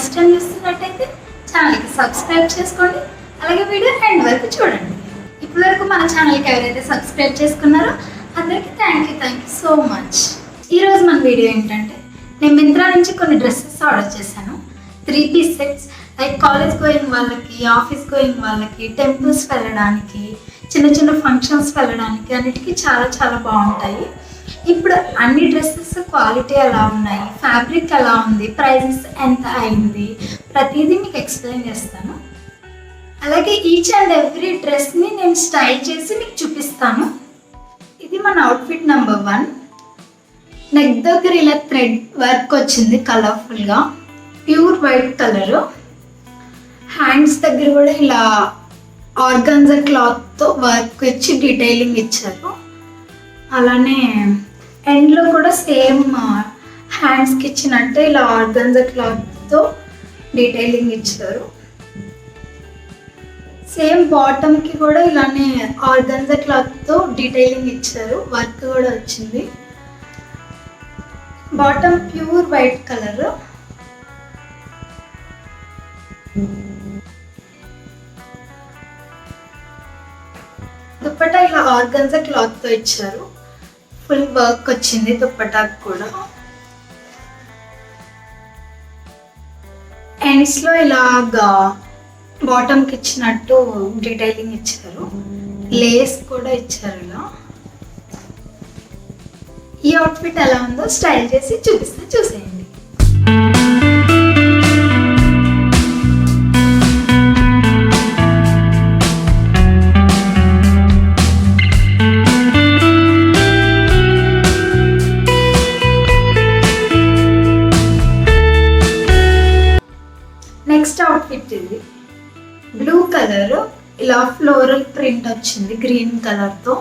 First time చూస్తున్నట్టయితే ఛానల్కి subscribe చేసుకోండి, అలాగే వీడియో ఎండ్ వరకు చూడండి. ఇప్పటి వరకు మన ఛానల్కి ఎవరైతే సబ్స్క్రైబ్ చేసుకున్నారో అందరికీ థ్యాంక్ యూ సో మచ్. ఈరోజు మన వీడియో ఏంటంటే, నేను మింత్రా నుంచి కొన్ని డ్రెస్సెస్ ఆర్డర్ చేశాను. 3 piece sets, like college going వాళ్ళకి, ఆఫీస్ గోయింగ్ వాళ్ళకి, టెంపుల్స్ వెళ్ళడానికి, చిన్న చిన్న ఫంక్షన్స్ వెళ్ళడానికి అన్నిటికీ చాలా చాలా బాగుంటాయి. ఇప్పుడు అన్ని డ్రెస్సెస్ క్వాలిటీ ఎలా ఉన్నాయి, ఫ్యాబ్రిక్ ఎలా ఉంది, ప్రైజెస్ ఎంత అయింది, ప్రతిదీ మీకు ఎక్స్ప్లెయిన్ చేస్తాను. అలాగే ఈచ్ అండ్ ఎవ్రీ డ్రెస్ని నేను స్టైల్ చేసి మీకు చూపిస్తాను. ఇది మన అవుట్ఫిట్ నెంబర్ 1. నెక్ దగ్గర ఇలా థ్రెడ్ వర్క్ వచ్చింది కలర్ఫుల్గా, ప్యూర్ వైట్ కలరు. హ్యాండ్స్ దగ్గర కూడా ఇలా ఆర్గాన్జా క్లాత్తో వర్క్ ఇచ్చి డీటెయిలింగ్ ఇచ్చారు. అలానే ఎండ్లో కూడా సేమ్ హ్యాండ్స్కి ఇచ్చినట్టే ఇలా ఆర్గాన్జా క్లాత్తో డీటెయిలింగ్ ఇచ్చారు. సేమ్ బాటమ్కి కూడా ఇలానే ఆర్గాన్జా క్లాత్తో డీటెయిలింగ్ ఇచ్చారు, వర్క్ కూడా వచ్చింది. Bottom pure white colour. Dupatta ఇలా ఆర్గాన్జా క్లాత్తో ఇచ్చారు, ఫుల్ వర్క్ వచ్చింది దుప్పటాకు కూడా. ఎండ్స్లో ఇలాగా బాటమ్కి ఇచ్చినట్టు డీటెయిలింగ్ ఇచ్చారు, లేస్ కూడా ఇచ్చారు. ఇలా ఈ అవుట్ఫిట్ ఎలా ఉందో స్టైల్ చేసి చూపిస్తే చూసేయండి. నెక్స్ట్ అవుట్ఫిట్ ఇది బ్లూ కలర్, ఇలా ఫ్లోరల్ ప్రింట్ వచ్చింది గ్రీన్ కలర్తో.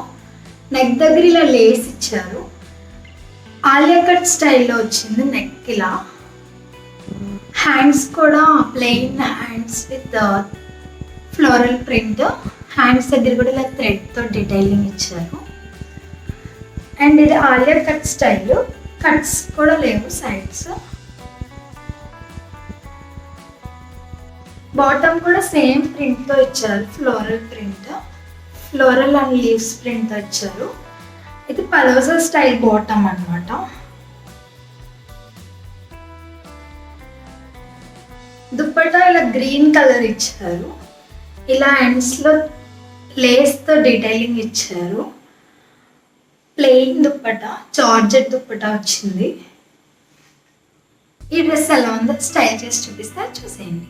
నెక్ దగ్గర ఇలా లేస్ ఇచ్చారు, ఆలియా కట్ స్టైల్లో వచ్చింది నెక్. ఇలా హ్యాండ్స్ కూడా plain hands with floral print. Hands దగ్గర కూడా ఇలా థ్రెడ్తో డీటెయిలింగ్ ఇచ్చారు. అండ్ ఇది ఆలియా కట్ స్టైల్, కట్స్ కూడా లేవు సైడ్స్. బాటమ్ కూడా సేమ్ ప్రింట్తో ఇచ్చారు, floral print, floral and leaves ప్రింట్తో ఇచ్చారు. ఇది పలోసా స్టైల్ బాటమ్ అన్నమాట. దుప్పటా ఇలా గ్రీన్ కలర్ ఇచ్చారు, ఇలా ఎండ్స్లో లేస్తో డీటెయిలింగ్ ఇచ్చారు. ప్లెయిన్ దుప్పటా, జార్జెట్ దుప్పటా వచ్చింది. ఈ డ్రెస్ ఎలా ఉందో స్టైల్ చేసి చూపిస్తే చూసేయండి.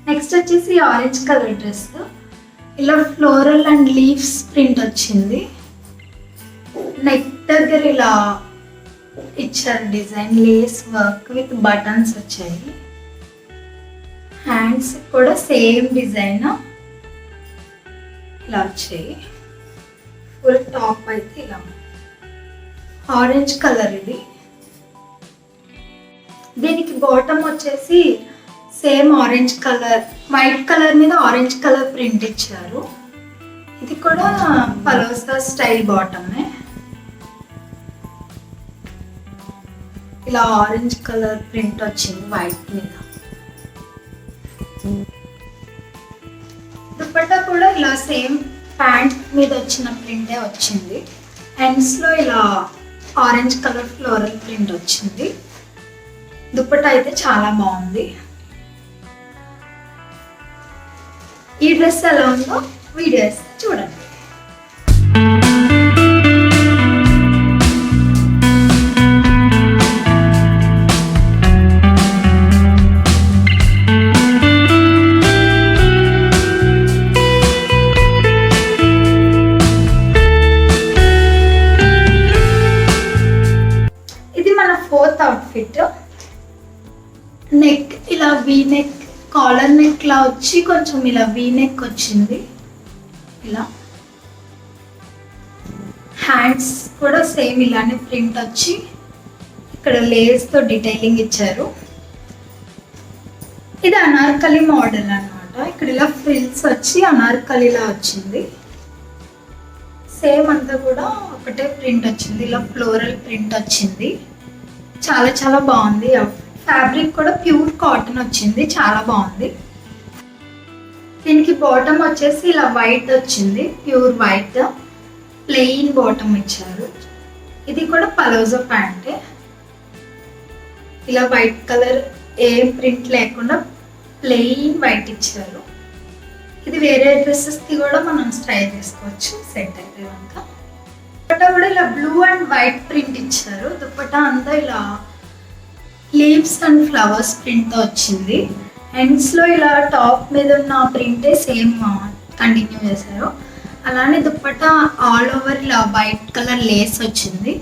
నెక్స్ట్ వచ్చేసి ఆరెంజ్ కలర్ డ్రెస్, ఇలా ఫ్లోరల్ అండ్ లీవ్స్ ప్రింట్ వచ్చింది. నెక్ దగ్గర ఇలా ఇచ్చారు design, lace work with buttons వచ్చాయి. హ్యాండ్స్ కూడా సేమ్ డిజైన్ ఇలా వచ్చాయి. ఫుల్ టాప్ అయితే ఇలా ఆరెంజ్ కలర్. ఇది దీనికి బాటమ్ వచ్చేసి same orange colour, white colour మీద ఆరెంజ్ కలర్ ప్రింట్ ఇచ్చారు. ఇది కూడా పలోసా స్టైల్ బాటమే. ఇలా ఆరెంజ్ కలర్ ప్రింట్ వచ్చింది వైట్ మీద. దుపట్టా కూడా ఇలా సేమ్ ప్యాంట్ మీద వచ్చిన ప్రింటే వచ్చింది. ఎండ్స్లో ఇలా ఆరెంజ్ కలర్ ఫ్లోరల్ ప్రింట్ వచ్చింది. దుపట్టా అయితే చాలా బాగుంది. ఈ డ్రెస్ ఎలా ఉందో వీడియోస్ చూడండి. ఇది మన 4th అవుట్ఫిట్. నెక్ ఇలా వీ నెక్, కాలర్ నెక్ లా వచ్చి కొంచెం ఇలా వీ నెక్ వచ్చింది. ఇలా హ్యాండ్స్ కూడా సేమ్ ఇలానే ప్రింట్ వచ్చి ఇక్కడ లేస్తో డీటెయిలింగ్ ఇచ్చారు. ఇది అనార్కలి మోడల్ అన్నమాట. ఇక్కడ ఇలా ఫ్రిల్స్ వచ్చి అనార్కలిలా వచ్చింది. సేమ్ అంతా కూడా ఒకటే ప్రింట్ వచ్చింది, ఇలా ఫ్లోరల్ ప్రింట్ వచ్చింది. చాలా చాలా బాగుంది. ఫ్యాబ్రిక్ కూడా ప్యూర్ కాటన్ వచ్చింది, చాలా బాగుంది. దీనికి బాటమ్ వచ్చేసి ఇలా వైట్ వచ్చింది, ప్యూర్ వైట్ ప్లెయిన్ బాటమ్ ఇచ్చారు. ఇది కూడా పలోజో ప్యాంటే. ఇలా వైట్ కలర్ ఏం ప్రింట్ లేకుండా ప్లెయిన్ వైట్ ఇచ్చారు. ఇది వేరే డ్రెస్సెస్కి కూడా మనం స్టై చేసుకోవచ్చు సెట్ అయితే కనుక. దుపట్టా కూడా ఇలా బ్లూ అండ్ వైట్ ప్రింట్ ఇచ్చారు. దుపట్టా అంతా ఇలా లీవ్స్ అండ్ ఫ్లవర్స్ ప్రింట్తో వచ్చింది. ఎండ్స్లో ఇలా టాప్ మీద ఉన్న ప్రింటే సేమ్ కంటిన్యూ చేశారు. అలానే దుపట్టా ఆల్ ఓవర్ ఇలా వైట్ కలర్ లేస్ వచ్చింది.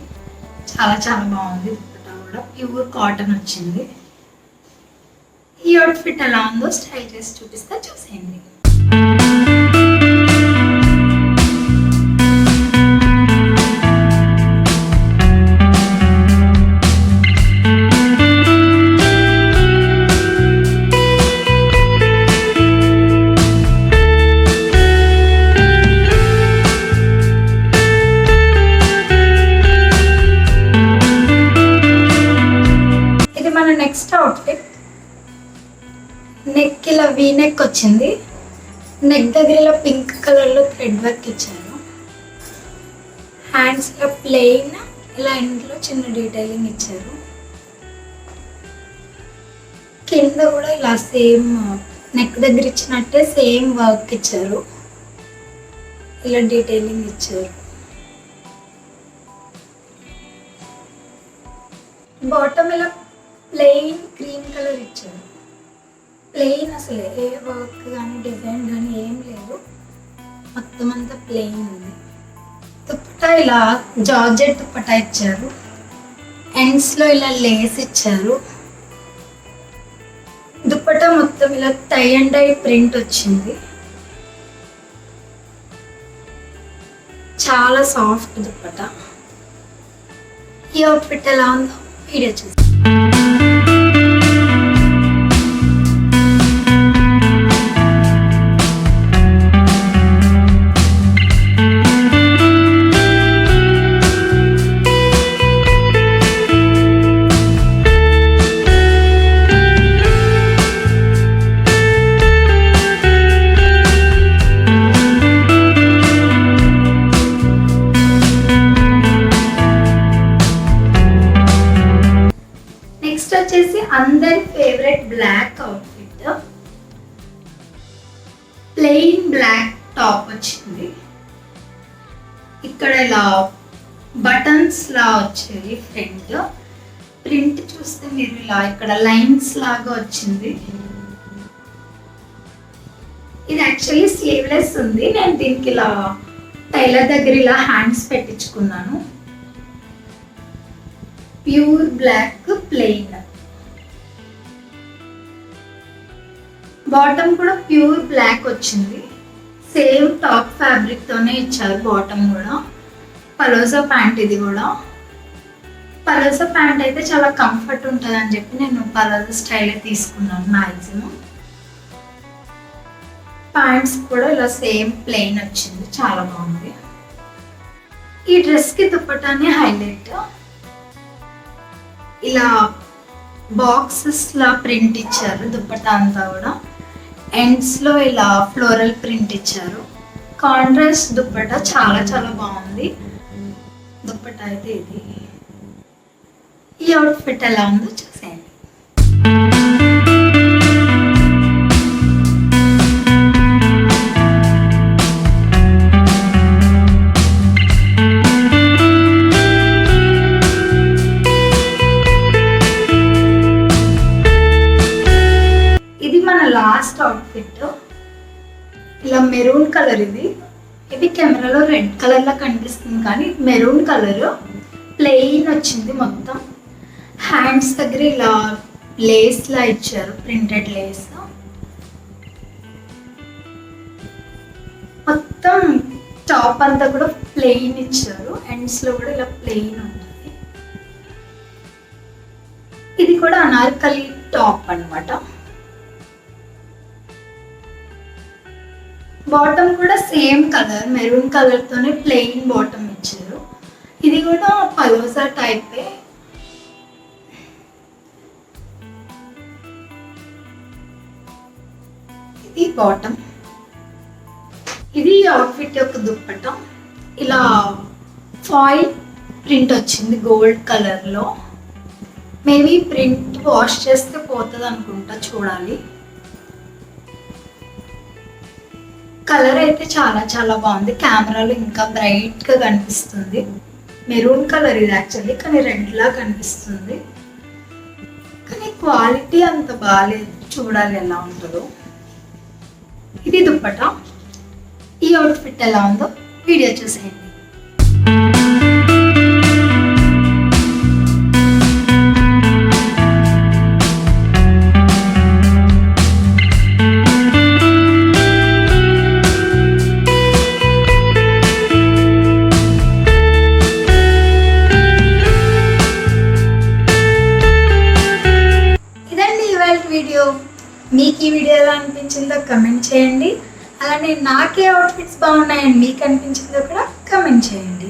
చాలా చాలా బాగుంది. దుపట్టా కూడా ప్యూర్ కాటన్ వచ్చింది. ఈ అవుట్ఫిట్ ఎలా ఉందో స్టైల్ చేసి చూపిస్తా, చూసేయండి. ఇది మన నెక్స్ట్ అవుట్ఫిట్. నెక్ ఇలా వీ నెక్ వచ్చింది. నెక్ దగ్గర ఇలా పింక్ కలర్లో థ్రెడ్ వర్క్ ఇచ్చారు. హ్యాండ్స్ ఇలా ప్లెయిన్, ఇలా ఎండ్లో చిన్న డీటెయిలింగ్ ఇచ్చారు. కింద కూడా ఇలా సేమ్ నెక్ దగ్గర ఇచ్చినట్టే సేమ్ వర్క్ ఇచ్చారు, ఇలా డీటెయిలింగ్ ఇచ్చారు. బాటమ్ ఇలా ప్లెయిన్ క్రీమ్ కలర్ ఇచ్చారు. ప్లెయిన్, అసలు ఏ వర్క్ కానీ డిజైన్ కానీ ఏం లేదు, మొత్తం అంతా ప్లెయిన్ ఉంది. దుపట్టా ఇలా జార్జెట్ దుపట్టా ఇచ్చారు. ఎండ్స్లో ఇలా లేస్ ఇచ్చారు. దుపట్టా మొత్తం ఇలా టై అండ్ డై ప్రింట్ వచ్చింది. చాలా సాఫ్ట్ దుపట్టా. ఈ అవుట్ఫిట్ ఎలా ఉందో వీడియో చూసి. నెక్స్ట్ వచ్చేసి అందరి favourite black outfit. Plain black top వచ్చింది. ఇక్కడ ఇలా బటన్స్ లా వచ్చేది. ఫ్రంట్ ప్రింట్ చూస్తే మీరు ఇలా ఇక్కడ లైన్స్ లాగా వచ్చింది. ఇది యాక్చువల్లీ స్లీవ్లెస్ ఉంది. నేను దీనికి ఇలా టైలర్ దగ్గర ఇలా హ్యాండ్స్ పెట్టించుకున్నాను. Pure black plain. బాటమ్ కూడా ప్యూర్ బ్లాక్ వచ్చింది. సేమ్ టాప్ ఫ్యాబ్రిక్ తోనే ఇచ్చారు బాటమ్ కూడా. పలోజా ప్యాంట్ ఇది కూడా. పలోజా ప్యాంట్ అయితే చాలా కంఫర్ట్ ఉంటుంది అని చెప్పి నేను పలోజా స్టైలే తీసుకున్నాను మ్యాక్సిమం. ప్యాంట్స్ కూడా ఇలా సేమ్ ప్లెయిన్ వచ్చింది, చాలా బాగుంది. ఈ డ్రెస్కి దుపట్టానే హైలైట్. ఇలా బాక్సెస్ లా ప్రింట్ ఇచ్చారు దుపట్టా అంతా కూడా. ఎండ్స్లో ఇలా ఫ్లోరల్ ప్రింట్ ఇచ్చారు. కాంట్రాస్ట్ దుపట్టా చాలా చాలా బాగుంది. దుపట్టా అయితే ఇది. ఈ అవుట్ఫిట్ ఎలా ఉందో చూసేయండి. లాస్ట్ అవుట్ఫిట్ ఇలా మెరూన్ కలర్. ఇది కెమెరాలో రెడ్ కలర్ లా కనిపిస్తుంది కానీ మెరూన్ కలర్ ప్లెయిన్ వచ్చింది మొత్తం. హ్యాండ్స్ దగ్గర ఇలా లేస్ లా ఇచ్చారు, ప్రింటెడ్ లేస్. మొత్తం టాప్ అంతా కూడా ప్లెయిన్ ఇచ్చారు, ఎండ్స్లో కూడా ఇలా ప్లెయిన్ ఉంటుంది. ఇది కూడా అనార్కలి టాప్ అన్నమాట. బాటమ్ కూడా సేమ్ కలర్, మెరూన్ కలర్తోనే ప్లెయిన్ బాటమ్ ఇచ్చారు. ఇది కూడా పలోసా టైపే. ఇది బాటమ్. ఇది అవుట్ఫిట్ యొక్క దుప్పట. ఇలా ఫాయిల్ ప్రింట్ వచ్చింది గోల్డ్ కలర్లో. మేబీ ప్రింట్ వాష్ చేస్తే పోతుంది అనుకుంటా, చూడాలి. కలర్ అయితే చాలా చాలా బాగుంది. కెమెరాలో ఇంకా బ్రైట్గా కనిపిస్తుంది. మెరూన్ కలర్ ఇది యాక్చువల్లీ, కానీ రెడ్లా కనిపిస్తుంది. కానీ క్వాలిటీ అంత బాగాలేదు, చూడాలి ఎలా ఉంటుందో. ఇది దుప్పట. ఈ అవుట్ఫిట్ ఎలా ఉందో వీడియో చూసేయండి. ఇదండి ఇవాళ వీడియో. మీకు ఈ వీడియో ఎలా అనిపించిందో కమెంట్ చేయండి. అలానే నాకే అవుట్ఫిట్స్ బాగున్నాయని మీకు అనిపించిందో కూడా కమెంట్ చేయండి.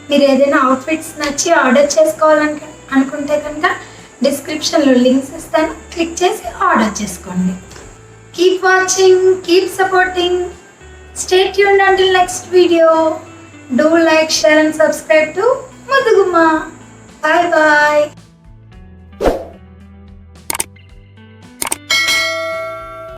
మీరు ఏదైనా అవుట్ఫిట్స్ నచ్చి ఆర్డర్ చేసుకోవాలని అనుకుంటే కనుక డిస్క్రిప్షన్లో లింక్స్ ఇస్తాను, క్లిక్ చేసి ఆర్డర్ చేసుకోండి. Keep watching, keep supporting, stay tuned until next video. Do like, share and subscribe to Muddugumma. Bye bye.